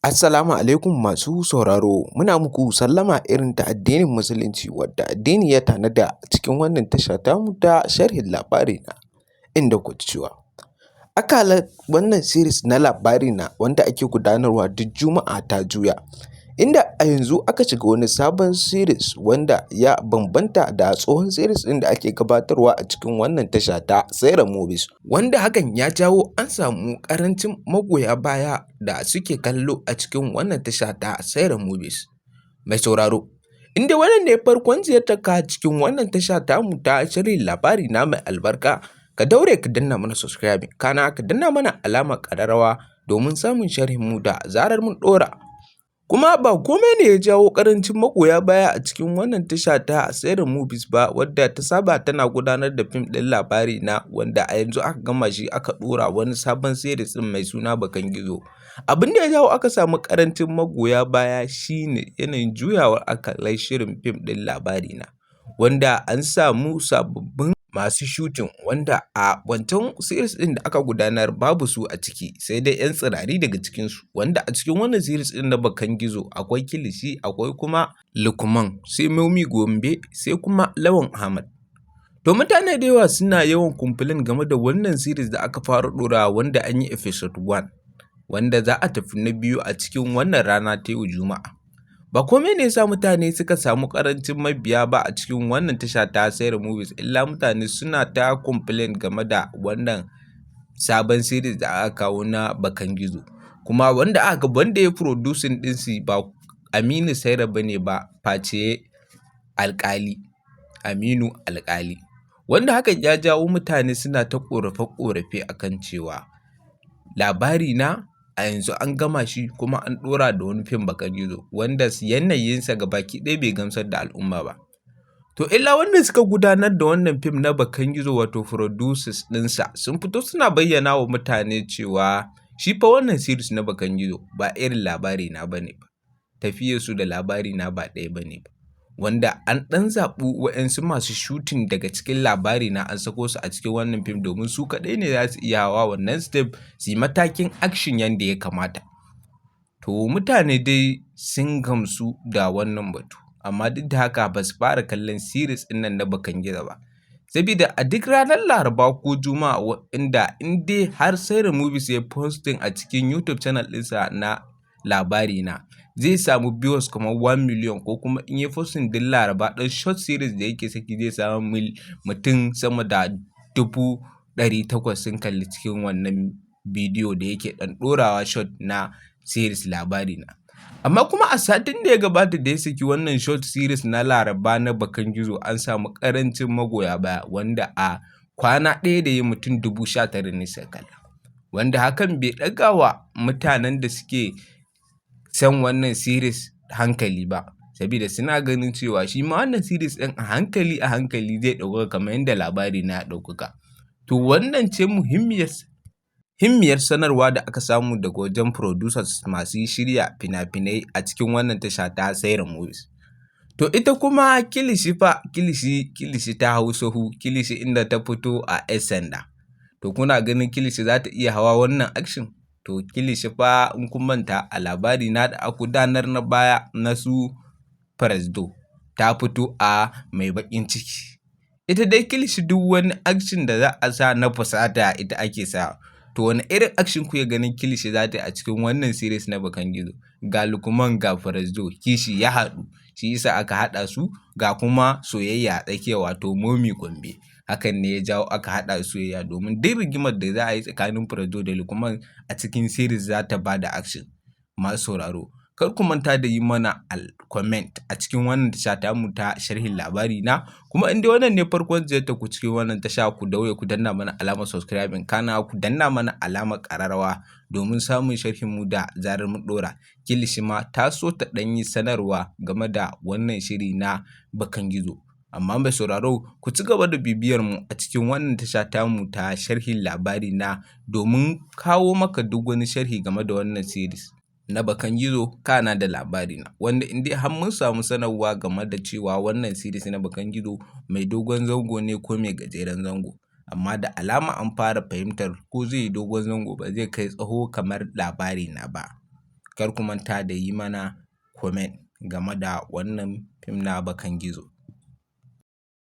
Assalamu alaikum masu sauraro, muna muku sallama irin ta addinin Musulunci wadda addini ya tanada a cikin wannan tasha tamu ta sharhin labari na inda kuke cewa akalar wannan series na labari na wanda ake gudanarwa duk Juma'a ta juya, inda a yanzu aka shiga wani sabon series wanda ya bambanta da tsohon series ɗin da ake gabatarwa a cikin wannan tasha ta Saira Movies, wanda hakan ya jawo an samu ƙarancin magoya baya da suke kallo a cikin wannan tasha ta Saira Movies. Mai sauraro, in dai wannan ne farkon ziyartarka cikin wannan tasha tamu ta sharhin labari na mai albarka, ka daure ka danna mana subscribing, kana ka danna mana alamar ƙararrawa domin samun sharhinmu da zarar mun ɗora. Kuma ba komai ne ya jawo ƙarancin magoya baya a cikin wannan tasha ta Saira Movies ba, wadda ta saba tana gudanar da fim ɗin labari na wanda a yanzu aka gama shi aka ɗora wani sabon series ɗin mai suna Bakan Gizo. Abin da ya jawo aka samu ƙarancin magoya baya shine yanayin juyawar akalar shirin fim ɗin labari na, wanda an samu sababbin masu shooting wanda a wancan series ɗin da aka gudanar babu su a ciki, sai dai 'yan tsirari daga cikinsu, wanda a cikin wannan series ɗin na Bakan Gizo akwai Kilishi, akwai kuma Lukman, sai Momi Gombe, sai kuma Lawan Ahmad. To mutane da yawa suna yawan complain game da wannan series da aka fara ɗorawa wanda an yi episode 1, wanda za a tafi na 2 a cikin wannan rana ta yau Juma'a. Ba komai ne yasa mutane suka samu ƙarancin mabiya ba a cikin wannan tasha ta Saira Movies, illa mutane suna ta complain game da wannan sabon series da aka kawo na Bakan Gizo. Kuma wanda ya producing ɗin shi ba Aminu Saira bane ba, face Alƙali, Aminu Alƙali. Wanda hakan ya jawo mutane suna ta ƙorafe-ƙorafe akan cewa labari na a yanzu an gama shi kuma an ɗora da wani fim Bakan Gizo, wanda yanayinsa gabaki ɗaya bai gamsar da al'umma ba. To illa wanda suka gudanar da wannan fim na Bakan Gizo wato producers ɗinsa sun fito suna bayyana wa mutane cewa shi fa wannan series na Bakan Gizo ba irin labari na bane ba, tafiyarsu da labari na ba ɗaya bane ba, wanda an ɗan zaɓi waɗansu masu shooting daga cikin labari na an sako su a cikin wannan fim domin su kaɗai ne za su iya hawa wannan step su yi matakin action yanda ya kamata. To mutane dai sun gamsu da wannan batu, amma duk da haka ba su fara kallon series ɗin nan na Bakan Gizo ba. Sabida a duk ranar Laraba ko Juma'a inda in dai har Saira Movies ya posting a cikin YouTube channel ɗinsa na labari na, zai samu viewers kamar 1 million, ko kuma in ya posting duk Laraba ɗan short series da yake saki zai samu mutum sama da 800,000 sun kalli cikin wannan bidiyo da yake ɗan ɗorawa short na series labari na. Amma kuma a satin da ya gabata da ya saki wannan short series na Laraba na Bakan Gizo an samu ƙarancin magoya baya, wanda a kwana ɗaya da ya mutum 19,000 ne suka kalla, wanda hakan bai ɗaga wa mutanen da suke son wannan series hankali ba, sabida suna ganin cewa shi ma wannan series ɗin a hankali zai ɗaukaka kamar yadda labari na ya ɗaukaka. To wannan ce muhimmiyar sanarwa da aka samu daga wajen producers masu shirya fina-finai a cikin wannan tasha ta Saira Movies. To ita kuma Kilishi fa, Kilishi ta hau sahu, Kilishi inda ta fito a 'yar sanda. To kuna ganin Kilishi za ta iya hawa wannan action? To Kilishi fa in kun manta a labari na da aka gudanar na baya na su Presdo, ta fito a Mai Baƙin Ciki. Ita dai Kilishi duk wani action da za a sa na fusata ita ake sa. To wani irin action kuke ganin Kilishi za ta yi a cikin wannan series na Bakan Gizo? Ga Lukman ga Presdo, kishi ya haɗu, shi yasa aka haɗa su, ga kuma soyayya a tsakiya wato Momi Gombe. Hakan ne ya jawo aka haɗa soyayya, domin duk rigimar da za a yi tsakanin Presdo da Lukman a cikin series za ta ba da action. Masu sauraro, kar ku manta da yi mana comment a cikin wannan tasha tamu ta sharhin labari na, kuma in dai wannan ne farkon ziyartar ku cikin wannan tasha, ku daure ku danna mana alamar subscribing, kana ku danna mana alamar ƙararrawa domin samun sharhin mu da zarar mun ɗora. Kilishi ma ta so ta ɗan yi sanarwa game da wannan shiri na Bakan Gizo. Amma mai sauraro, ku ci gaba da bibiyar mu a cikin wannan tasha tamu ta sharhin labari na domin kawo maka duk wani sharhi game da wannan series na Bakan Gizo kana da labari na, wanda in dai har mun samu sanarwa game da cewa wannan series na Bakan Gizo mai dogon zango ne ko mai gajeren zango, amma da alama an fara fahimtar ko zai yi dogon zango ba zai kai tsaho kamar labari na ba. Kar ku manta da yi mana comment game da wannan fim na Bakan Gizo.